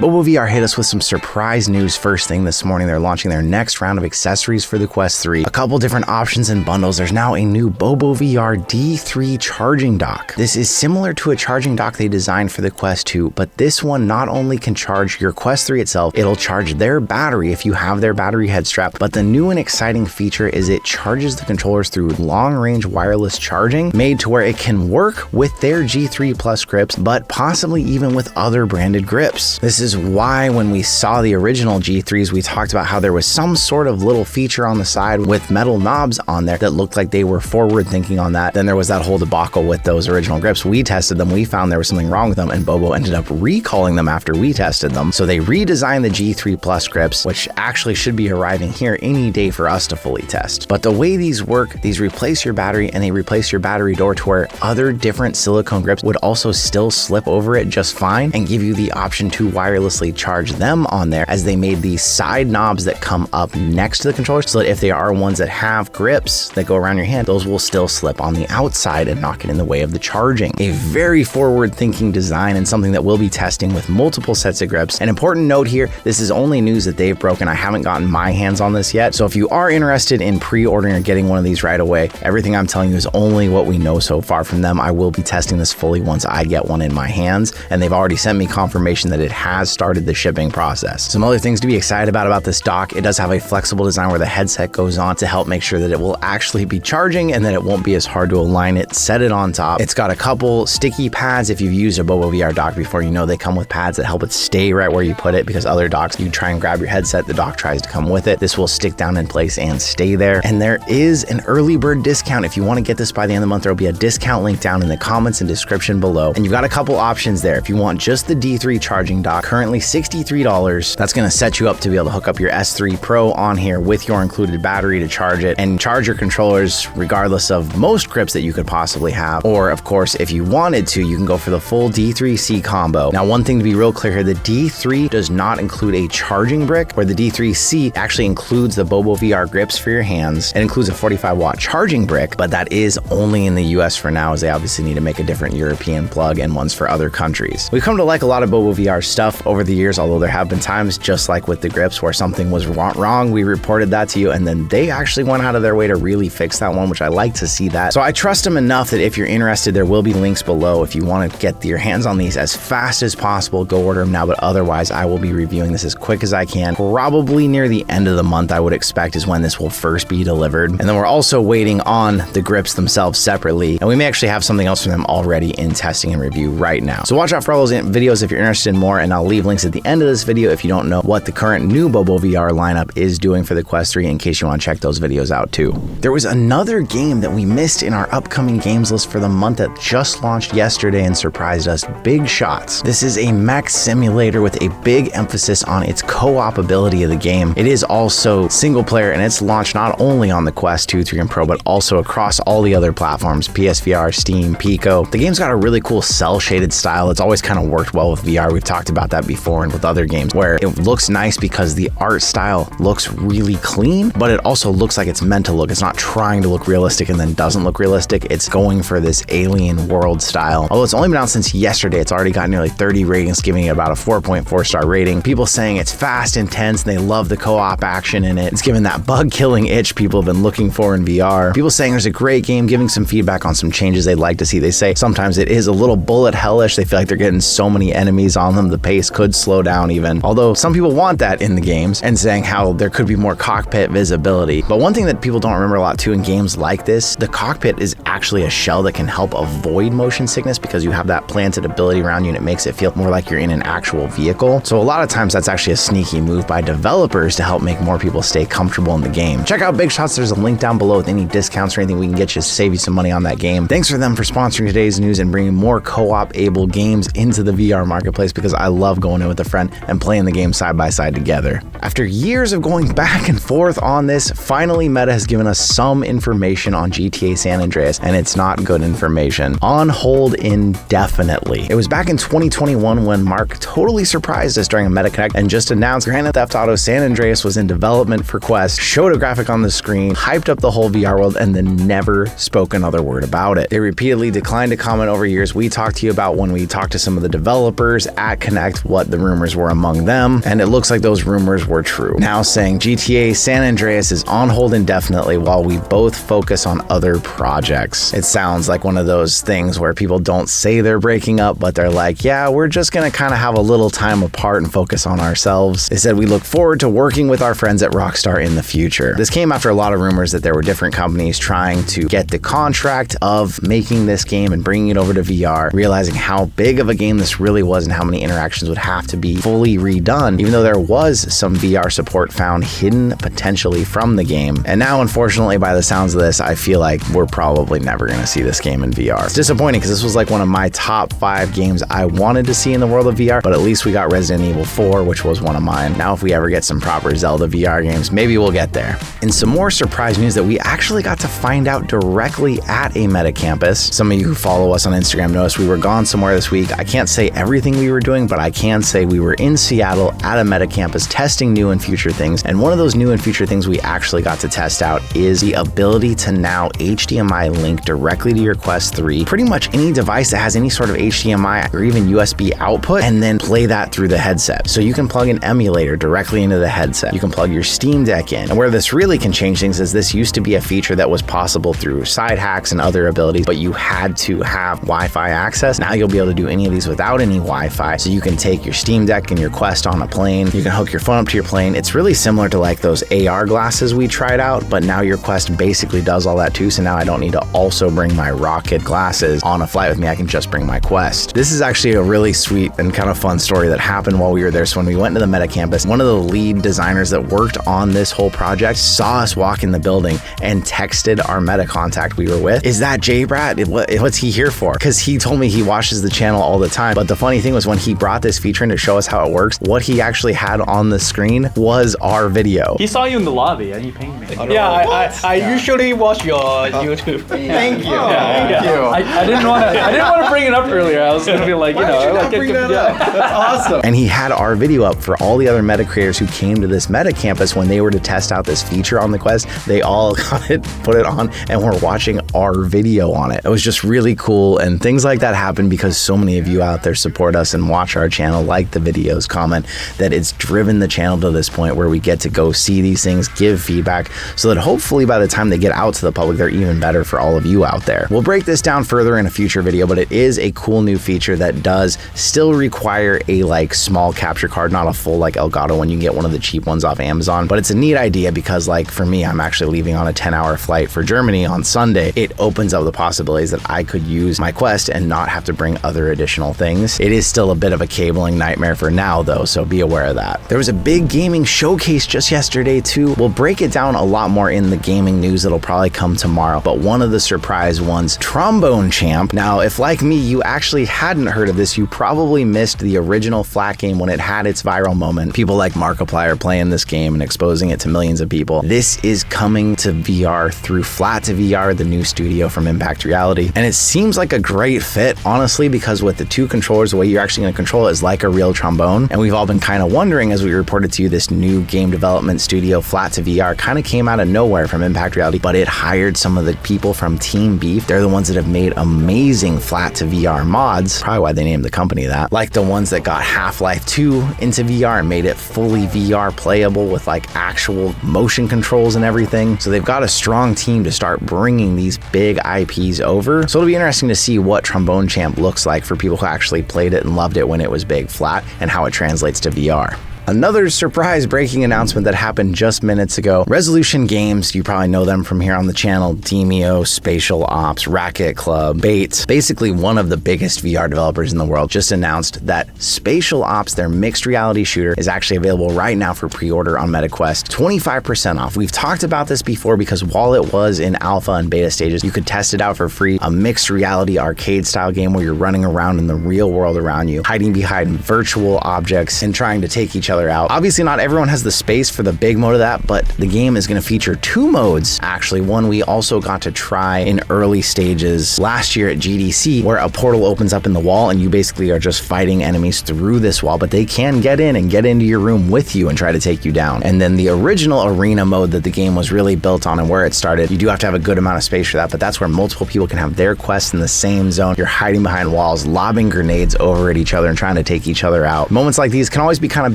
BoboVR hit us with some surprise news first thing this morning. They're launching their next round of accessories for the Quest 3. A couple different options and bundles. There's now a new BoboVR D3 charging dock. This is similar to a charging dock they designed for the Quest 2, but this one not only can charge your Quest 3 itself, it'll charge their battery if you have their battery head strap, but the new and exciting feature is it charges the controllers through long-range wireless charging, made to where it can work with their G3 Plus grips, but possibly even with other branded grips. This is why when we saw the original G3s, we talked about how there was some sort of little feature on the side with metal knobs on there that looked like they were forward thinking on that. Then there was that whole debacle with those original grips. We tested them, we found there was something wrong with them, and Bobo ended up recalling them after we tested them. So they redesigned the G3 Plus grips, which actually should be arriving here any day for us to fully test. But the way these work, these replace your battery and they replace your battery door to where other different silicone grips would also still slip over it just fine and give you the option to wirelessly charge them on there, as they made these side knobs that come up next to the controller so that if they are ones that have grips that go around your hand, those will still slip on the outside and not get in the way of the charging. A very forward thinking design and something that we'll be testing with multiple sets of grips. An important note here, this is only news that they've broken. I haven't gotten my hands on this yet. So if you are interested in pre-ordering or getting one of these right away, everything I'm telling you is only what we know so far from them. I will be testing this fully once I get one in my hands, and they've already sent me confirmation that it has started the shipping process. Some other things to be excited about this dock: it does have a flexible design where the headset goes on to help make sure that it will actually be charging and that it won't be as hard to align it, set it on top. It's got a couple sticky pads. If you've used a BoboVR dock before, you know they come with pads that help it stay right where you put it, because other docks, you try and grab your headset, the dock tries to come with it. This will stick down in place and stay there. And there is an early bird discount. If you want to get this by the end of the month, there will be a discount link down in the comments and description below. And you've got a couple options there. If you want just the D3 charging dock, currently $63. That's going to set you up to be able to hook up your S3 Pro on here with your included battery to charge it and charge your controllers regardless of most grips that you could possibly have. Or of course, if you wanted to, you can go for the full D3C combo. Now, one thing to be real clear here, the D3 does not include a charging brick, where the D3C actually includes the BoboVR grips for your hands. It includes a 45-watt charging brick, but that is only in the US for now, as they obviously need to make a different European plug and ones for other countries. We've come to like a lot of BoboVR stuff over the years, although there have been times, just like with the grips, where something was wrong. We reported that to you, and then they actually went out of their way to really fix that one, which I like to see that. So I trust them enough that if you're interested, there will be links below. If you want to get your hands on these as fast as possible, go order them now. But otherwise, I will be reviewing this as quick as I can. Probably near the end of the month, I would expect, is when this will first be delivered. And then we're also waiting on the grips themselves separately, and we may actually have something else from them already in testing and review right now. So watch out for all those videos if you're interested in more, and I'll leave links at the end of this video if you don't know what the current new BoboVR lineup is doing for the Quest 3, in case you want to check those videos out too. There was another game that we missed in our upcoming games list for the month that just launched yesterday and surprised us. Big Shots. This is a mech simulator with a big emphasis on its co-op ability of the game. It is also single player, and it's launched not only on the Quest 2, 3, and Pro, but also across all the other platforms: PSVR, Steam, Pico. The game's got a really cool cel-shaded style. It's always kind of worked well with VR. We've talked about that before and with other games, where it looks nice because the art style looks really clean, but it also looks like it's meant to look. It's not trying to look realistic and then doesn't look realistic. It's going for this alien world style. Although it's only been out since yesterday, it's already got nearly 30 ratings, giving it about a 4.4 star rating. People saying it's fast, intense, and they love the co-op action in it. It's given that bug-killing itch people have been looking for in VR. People saying there's a great game, giving some feedback on some changes they'd like to see. They say sometimes it is a little bullet hellish. They feel like they're getting so many enemies on them, the pace could slow down even. Although some people want that in the games, and saying how there could be more cockpit visibility. But one thing that people don't remember a lot too in games like this, the cockpit is actually a shell that can help avoid motion sickness, because you have that planted ability around you and it makes it feel more like you're in an actual vehicle. So a lot of times that's actually a sneaky move by developers to help make more people stay comfortable in the game. Check out Big Shots. There's a link down below with any discounts or anything we can get you to save you some money on that game. Thanks for them for sponsoring today's news and bringing more co-op able games into the VR marketplace, because I love going in with a friend and playing the game side by side together. After years of going back and forth on this, finally Meta has given us some information on GTA San Andreas, and it's not good information. On hold indefinitely. It was back in 2021 when Mark totally surprised us during a Meta Connect and just announced Grand Theft Auto San Andreas was in development for Quest, showed a graphic on the screen, hyped up the whole VR world, and then never spoke another word about it. They repeatedly declined to comment over years. We talked to you about when we talked to some of the developers at Connect what the rumors were among them, and it looks like those rumors were true. Now saying GTA San Andreas is on hold indefinitely while we both focus on other projects. It sounds like one of those things where people don't say they're breaking up, but they're like, yeah, we're just gonna kind of have a little time apart and focus on ourselves. They said we look forward to working with our friends at Rockstar in the future. This came after a lot of rumors that there were different companies trying to get the contract of making this game and bringing it over to VR, realizing how big of a game this really was and how many interactions would have to be fully redone, even though there was some VR support found hidden potentially from the game. And now, unfortunately, by the sounds of this, I feel like we're probably never going to see this game in VR. It's disappointing because this was like one of my top 5 games I wanted to see in the world of VR, but at least we got Resident Evil 4, which was one of mine. Now, if we ever get some proper Zelda VR games, maybe we'll get there. And some more surprise news that we actually got to find out directly at a Meta campus. Some of you who follow us on Instagram noticed we were gone somewhere this week. I can't say everything we were doing, but I can say we were in Seattle at a Meta campus testing new and future things. And one of those new and future things we actually got to test out is the ability to now HDMI link directly to your Quest 3, pretty much any device that has any sort of HDMI or even USB output, and then play that through the headset. So you can plug an emulator directly into the headset. You can plug your Steam Deck in. And where this really can change things is this used to be a feature that was possible through side hacks and other abilities, but you had to have Wi-Fi access. Now you'll be able to do any of these without any Wi-Fi. So you can take your Steam Deck and your Quest on a plane. You can hook your phone up to your plane. It's really similar to like those AR glasses we tried out, but now your Quest basically does all that too. So now I don't need to also bring my Rocket glasses on a flight with me. I can just bring my Quest. This is actually a really sweet and kind of fun story that happened while we were there. So when we went to the Meta campus, one of the lead designers that worked on this whole project saw us walk in the building and texted our Meta contact we were with, "Is that JayBratt? What's he here for?" Because he told me he watches the channel all the time. But the funny thing was when he brought this feature in to show us how it works, what he actually had on the screen was our video. He saw you in the lobby and he pinged me. Yeah, I usually watch your YouTube. Thank you. Thank you. I didn't want to bring it up earlier. I was gonna be like, bring that up? That's awesome. And he had our video up for all the other Meta creators who came to this Meta campus when they were to test out this feature on the Quest. They all got it, put it on, and were watching our video on it. It was just really cool, and things like that happen because so many of you out there support us and watch our channel, like the videos, comment, that it's driven the channel to this point where we get to go see these things, give feedback, so that hopefully by the time they get out to the public, they're even better for all of you out there. We'll break this down further in a future video, but it is a cool new feature that does still require a like small capture card, not a full like Elgato one. You can get one of the cheap ones off Amazon, but it's a neat idea because like for me, I'm actually leaving on a 10-hour flight for Germany on Sunday. It opens up the possibilities that I could use my Quest and not have to bring other additional things. It is still a bit of a cabling nightmare for now though, so be aware of that. There was a big gaming showcase just yesterday too. We'll break it down a lot more in the gaming news that'll probably come tomorrow, but one of the surprise ones, Trombone Champ. Now, if like me, you actually hadn't heard of this, you probably missed the original Flat game when it had its viral moment. People like Markiplier playing this game and exposing it to millions of people. This is coming to VR through Flat to VR, the new studio from Impact Reality. And it seems like a great fit, honestly, because with the two controllers, the way you're actually going to control it is like a real trombone. And we've all been kind of wondering, as we reported to you, this new game development studio, Flat to VR, kind of came out of nowhere from Impact Reality, but it hired some of the people from Team Beef. They're the ones that have made amazing Flat to VR mods, probably why they named the company that, like the ones that got Half-Life 2 into VR and made it fully VR playable with like actual motion controls and everything. So they've got a strong team to start bringing these big IPs over. So it'll be interesting to see what Trombone Champ looks like for people who actually played it and loved it when it was big Flat and how it translates to VR. Another surprise breaking announcement that happened just minutes ago. Resolution Games, you probably know them from here on the channel, Demio, Spatial Ops, Racket Club, Bates, basically one of the biggest VR developers in the world, just announced that Spatial Ops, their mixed reality shooter, is actually available right now for pre-order on MetaQuest, 25% off. We've talked about this before because while it was in alpha and beta stages, you could test it out for free. A mixed reality arcade style game where you're running around in the real world around you, hiding behind virtual objects and trying to take each other other out. Obviously, not everyone has the space for the big mode of that, but the game is going to feature 2 modes. Actually, one we also got to try in early stages last year at GDC, where a portal opens up in the wall and you basically are just fighting enemies through this wall, but they can get in and get into your room with you and try to take you down. And then the original arena mode that the game was really built on and where it started, you do have to have a good amount of space for that, but that's where multiple people can have their quests in the same zone. You're hiding behind walls, lobbing grenades over at each other and trying to take each other out. Moments like these can always be kind of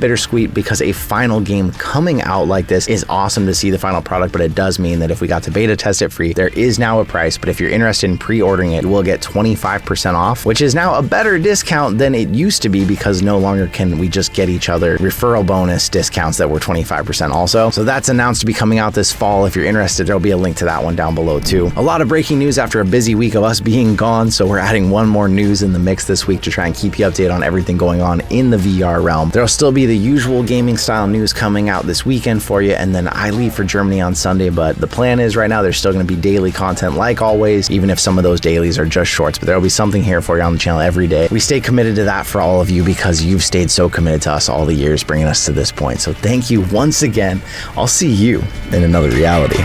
bittersweet because a final game coming out like this is awesome to see the final product, but it does mean that if we got to beta test it free, there is now a price, but if you're interested in pre-ordering it, you will get 25% off, which is now a better discount than it used to be because no longer can we just get each other referral bonus discounts that were 25% also. So that's announced to be coming out this fall. If you're interested, there'll be a link to that one down below too. A lot of breaking news after a busy week of us being gone, so we're adding one more news in the mix this week to try and keep you updated on everything going on in the VR realm. There'll still be the usual gaming style news coming out this weekend for you, and then I leave for Germany on Sunday, but the plan is right now there's still going to be daily content like always, even if some of those dailies are just shorts, but there'll be something here for you on the channel every day. We stay committed to that for all of you because you've stayed so committed to us all the years bringing us to this point. So thank you once again. I'll see you in another reality.